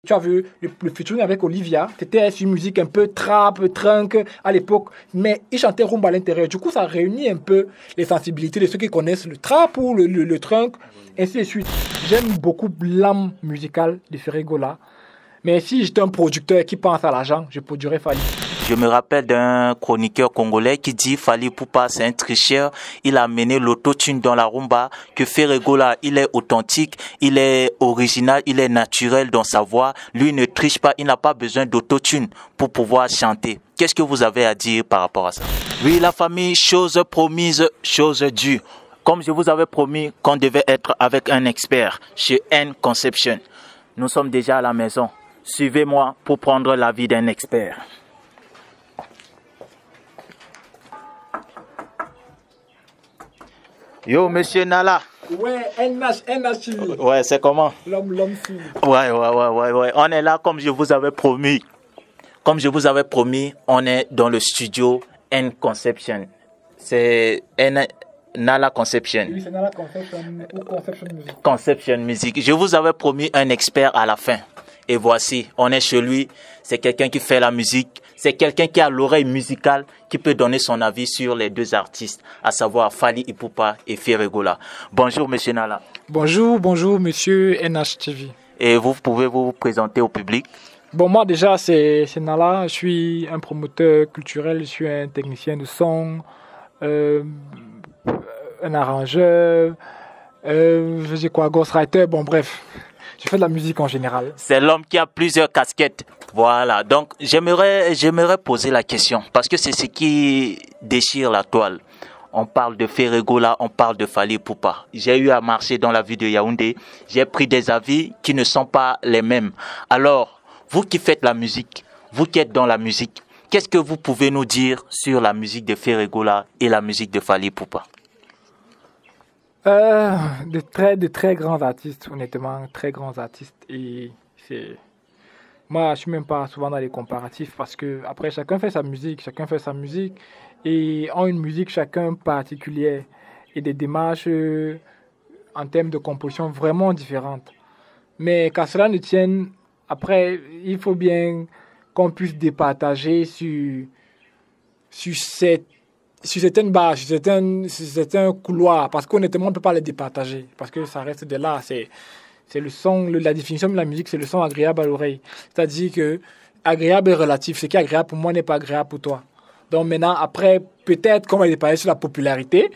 Tu as vu le featuring avec Olivia, c'était une musique un peu trap, trunk à l'époque, mais il chantait rumba à l'intérieur. Du coup, ça réunit un peu les sensibilités de ceux qui connaissent le trap ou le trunk, ainsi de suite. J'aime beaucoup l'âme musicale de Ferregola, mais si j'étais un producteur qui pense à l'argent, je produirais Fally. Je me rappelle d'un chroniqueur congolais qui dit Fally Ipupa c'est un tricheur, il a amené l'autotune dans la rumba, que Ferregola il est authentique, il est original, il est naturel dans sa voix, lui ne triche pas, il n'a pas besoin d'autotune pour pouvoir chanter. Qu'est-ce que vous avez à dire par rapport à ça? Oui la famille, chose promise, chose due. Comme je vous avais promis qu'on devait être avec un expert chez N Conception. Nous sommes déjà à la maison. Suivez-moi pour prendre l'avis d'un expert. Yo, monsieur Nala. Ouais, NH. Ouais, c'est comment? L'homme fou. Ouais. On est là comme je vous avais promis. Comme je vous avais promis, on est dans le studio N Conception. C'est Nala Conception. Oui, c'est Nala Conception ou Conception Music. Conception Music. Je vous avais promis un expert à la fin. Et voici, on est chez lui. C'est quelqu'un qui fait la musique. C'est quelqu'un qui a l'oreille musicale, qui peut donner son avis sur les deux artistes, à savoir Fally Ipupa et Ferregola. Bonjour, monsieur Nala. Bonjour, monsieur NHTV. Et vous pouvez vous présenter au public? Bon, moi déjà, c'est Nala. Je suis un promoteur culturel, je suis un technicien de son, un arrangeur, je sais quoi, ghostwriter, bon bref. Je fais de la musique en général. C'est l'homme qui a plusieurs casquettes. Voilà. Donc, j'aimerais poser la question. Parce que c'est ce qui déchire la toile. On parle de Ferregola, on parle de Fally Ipupa. J'ai eu à marcher dans la ville de Yaoundé. J'ai pris des avis qui ne sont pas les mêmes. Alors, vous qui faites la musique, vous qui êtes dans la musique, qu'est-ce que vous pouvez nous dire sur la musique de Ferregola et la musique de Fally Ipupa? De très grands artistes, honnêtement, très grands artistes. Et moi, je suis même pas souvent dans les comparatifs parce que après chacun fait sa musique et ont une musique chacun particulière et des démarches en termes de composition vraiment différentes. Mais qu'à cela ne tienne, après, il faut bien qu'on puisse départager sur certaines barres, sur certains couloirs, parce qu'honnêtement, on ne peut pas les départager, parce que ça reste de là. C'est le son, la définition de la musique, c'est le son agréable à l'oreille. C'est-à-dire que agréable est relatif. Ce qui est agréable pour moi n'est pas agréable pour toi. Donc maintenant, après, peut-être qu'on va départager sur la popularité,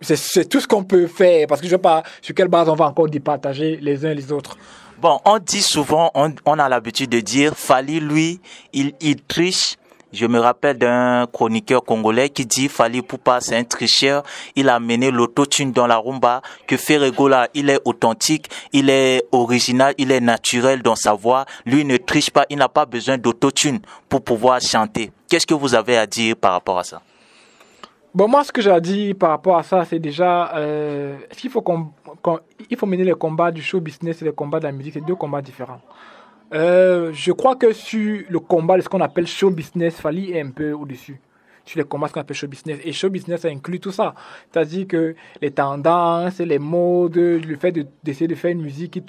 c'est tout ce qu'on peut faire, parce que je ne sais pas sur quelle base on va encore départager les uns les autres. Bon, on dit souvent, on a l'habitude de dire, Fally, lui, il triche. Je me rappelle d'un chroniqueur congolais qui dit Fally Ipupa c'est un tricheur, il a amené l'autotune dans la rumba, que Ferregola il est authentique, il est original, il est naturel dans sa voix, lui ne triche pas, il n'a pas besoin d'autotune pour pouvoir chanter. Qu'est-ce que vous avez à dire par rapport à ça? Bon, moi ce que j'ai à dire par rapport à ça, c'est déjà il faut mener les combats du show business et les combats de la musique, c'est deux combats différents. Je crois que sur le combat de ce qu'on appelle show business, Fally est un peu au-dessus. Sur les combats, ce qu'on appelle show business. Et show business, ça inclut tout ça. C'est-à-dire que les tendances, les modes, le fait d'essayer de faire une musique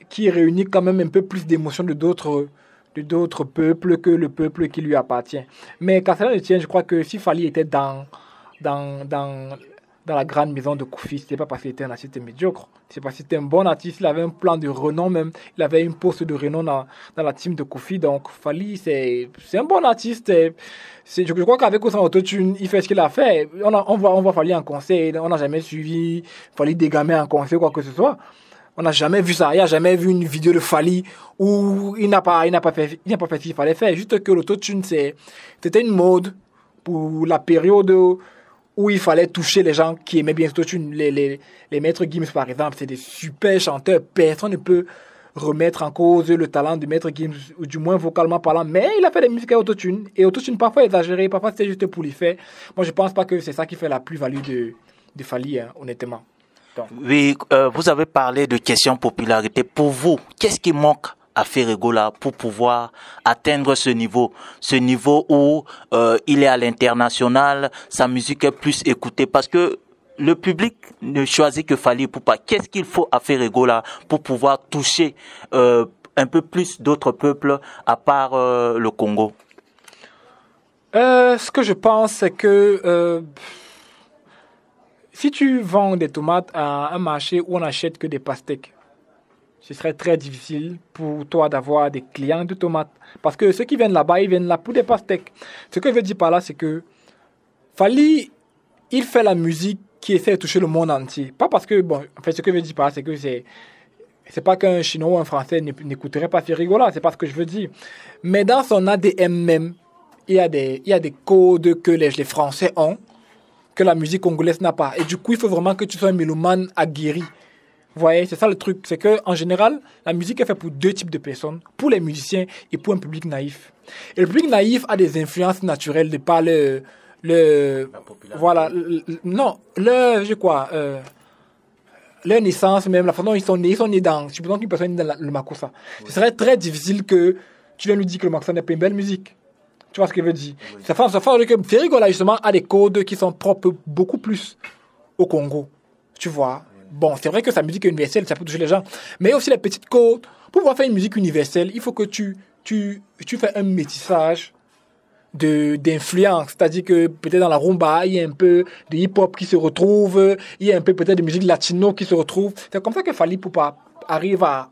qui réunit quand même un peu plus d'émotions de d'autres peuples que le peuple qui lui appartient. Mais qu'à cela ne tienne, je crois que si Fally était dans la grande maison de Koufi, c'était pas parce qu'il était un artiste médiocre, c'est parce qu'il était un bon artiste, il avait un plan de renom même, il avait une poste de renom dans la team de Koufi, donc Fally c'est un bon artiste, je crois qu'avec ou sans autotune, il fait ce qu'il a fait, on voit Fally en concert, on n'a jamais suivi Fally dégamer en concert, quoi que ce soit, on n'a jamais vu ça, il n'y a jamais vu une vidéo de Fally où il n'a pas fait ce qu'il fallait faire, juste que l'autotune c'était une mode pour la période où il fallait toucher les gens qui aimaient bien l'autotune. Les Maître Gims, par exemple, c'est des super chanteurs. Personne ne peut remettre en cause le talent de Maître Gims, ou du moins vocalement parlant. Mais il a fait des musiques à autotune. Et autotune parfois exagéré, parfois c'était juste pour les faire. Moi, je pense pas que c'est ça qui fait la plus-value de Fally, hein, honnêtement. Donc. Oui, vous avez parlé de question popularité. Pour vous, qu'est-ce qui manque à Ferregola pour pouvoir atteindre ce niveau où il est à l'international, sa musique est plus écoutée, parce que le public ne choisit que Fally Ipupa. Qu'est-ce qu'il faut à Ferregola pour pouvoir toucher un peu plus d'autres peuples à part le Congo? Ce que je pense, c'est que si tu vends des tomates à un marché où on n'achète que des pastèques, ce serait très difficile pour toi d'avoir des clients de tomates. Parce que ceux qui viennent là-bas, ils viennent là pour des pastèques. Ce que je veux dire par là, c'est que Fally, il fait la musique qui essaie de toucher le monde entier. Pas parce que, bon, en fait, ce que je veux dire par là, c'est que c'est pas qu'un Chinois ou un Français n'écouterait pas Ferrigola, c'est pas ce que je veux dire. Mais dans son ADN même, il y a des codes que les Français ont, que la musique congolaise n'a pas. Et du coup, il faut vraiment que tu sois un mélomane aguerri. Vous voyez, c'est ça le truc. C'est qu'en général, la musique est faite pour deux types de personnes, pour les musiciens et pour un public naïf. Et le public naïf a des influences naturelles de par voilà, leur naissance même, la façon dont ils sont nés dans, supposons qu'une personne est dans le Makossa. Oui. Ce serait très difficile que tu viennes lui dire que le Makossa n'est pas une belle musique. Tu vois ce que je veux dire? Oui. Ça fait que Ferrigola, justement, a des codes qui sont propres beaucoup plus au Congo. Tu vois? Bon, c'est vrai que sa musique est universelle, ça peut toucher les gens. Mais il y a aussi les petites codes. Pour pouvoir faire une musique universelle, il faut que tu fais un métissage d'influence. C'est-à-dire que peut-être dans la rumba, il y a un peu de hip-hop qui se retrouve, il y a un peu peut-être de musique latino qui se retrouve. C'est comme ça que Fally Ipupa arrive à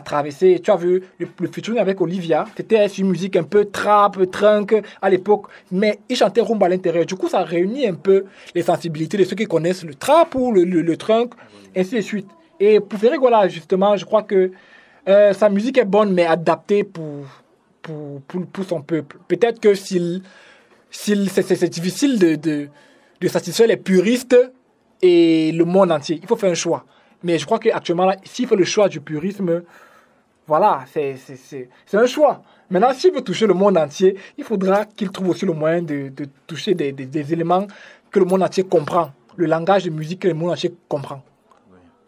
traverser. Tu as vu le featuring avec Olivia, c'était une musique un peu trap, trunk à l'époque, mais il chantait rumba à l'intérieur. Du coup, ça réunit un peu les sensibilités de ceux qui connaissent le trap ou le trunk, ainsi de suite. Et pour Ferrigola, justement, je crois que sa musique est bonne, mais adaptée pour son peuple. Peut-être que c'est difficile de satisfaire les puristes et le monde entier. Il faut faire un choix. Mais je crois qu'actuellement, s'il fait le choix du purisme, voilà, c'est un choix. Maintenant, s'il veut toucher le monde entier, il faudra qu'il trouve aussi le moyen de toucher des éléments que le monde entier comprend. Le langage de musique que le monde entier comprend.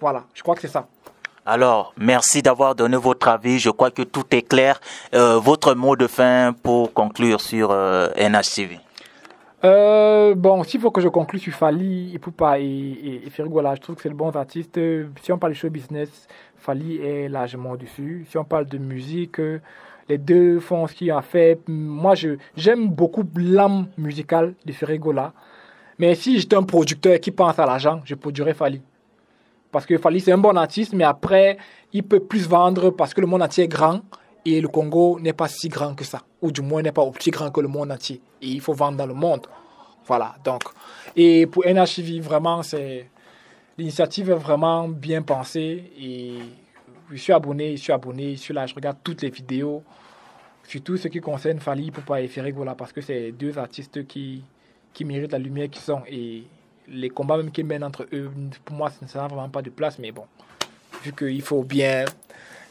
Voilà, je crois que c'est ça. Alors, merci d'avoir donné votre avis. Je crois que tout est clair. Votre mot de fin pour conclure sur NHTV. Bon, s'il faut que je conclue sur Fally Ipupa et Ferrigola, je trouve que c'est le bon artiste. Si on parle de show business, Fally est largement au-dessus. Si on parle de musique, les deux font ce qu'il a fait. Moi, j'aime beaucoup l'âme musicale de Ferrigola. Mais si j'étais un producteur qui pense à l'argent, je produirais Fally. Parce que Fally, c'est un bon artiste, mais après, il peut plus vendre parce que le monde entier est grand et le Congo n'est pas si grand que ça. Ou du moins, n'est pas aussi grand que le monde entier. Et il faut vendre dans le monde. Voilà, donc. Et pour NHTV, vraiment, l'initiative est vraiment bien pensée. Et je suis abonné, je suis là, je regarde toutes les vidéos. Surtout ce qui concerne Fally Ipupa et Ferrigola, parce que c'est deux artistes qui méritent la lumière qu'ils sont. Et les combats même qu'ils mènent entre eux, pour moi, ça n'a vraiment pas de place, mais bon, vu qu'il faut bien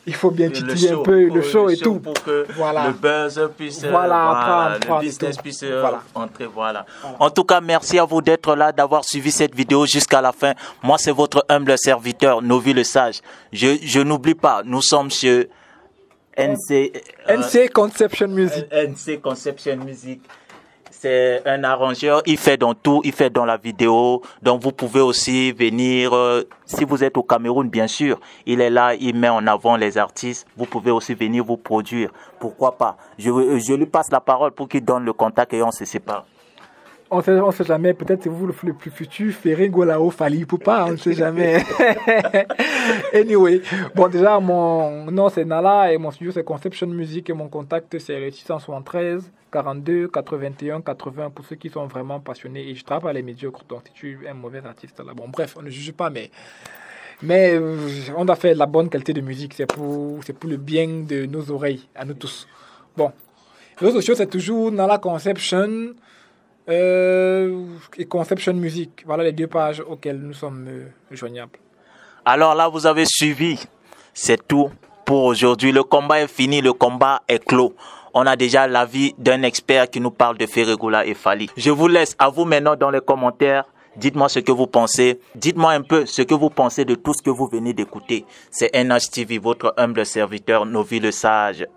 titiller un peu le show et tout, pour que voilà, le buzz puisse, le business puisse entrer, voilà. En tout cas, merci à vous d'être là, d'avoir suivi cette vidéo jusqu'à la fin. Moi, c'est votre humble serviteur, Novi le Sage. Je n'oublie pas, nous sommes chez NC Conception Music. NC Conception Music. C'est un arrangeur, il fait dans tout, il fait dans la vidéo. Donc vous pouvez aussi venir, si vous êtes au Cameroun bien sûr, il est là, il met en avant les artistes. Vous pouvez aussi venir vous produire, pourquoi pas. Je lui passe la parole pour qu'il donne le contact et on se sépare. On sait jamais, peut-être c'est vous le plus futur, Ferrigola ou Fally Ipupa, on ne sait jamais. Anyway, bon déjà mon nom c'est Nala et mon studio c'est Conception Music et mon contact c'est le 673 42 81 80 pour ceux qui sont vraiment passionnés et je travaille à les médiocres, donc si tu es un mauvais artiste là, bon bref, on ne juge pas mais on doit faire la bonne qualité de musique, c'est pour le bien de nos oreilles, à nous tous. Bon, l'autre chose c'est toujours Nala Conception et Conception Music. Voilà les deux pages auxquelles nous sommes joignables. Alors là, vous avez suivi. C'est tout pour aujourd'hui. Le combat est fini, le combat est clos. On a déjà l'avis d'un expert qui nous parle de Ferrigola et Fally. Je vous laisse à vous maintenant dans les commentaires. Dites-moi ce que vous pensez. Dites-moi un peu ce que vous pensez de tout ce que vous venez d'écouter. C'est NHTV, votre humble serviteur, Novi le Sage.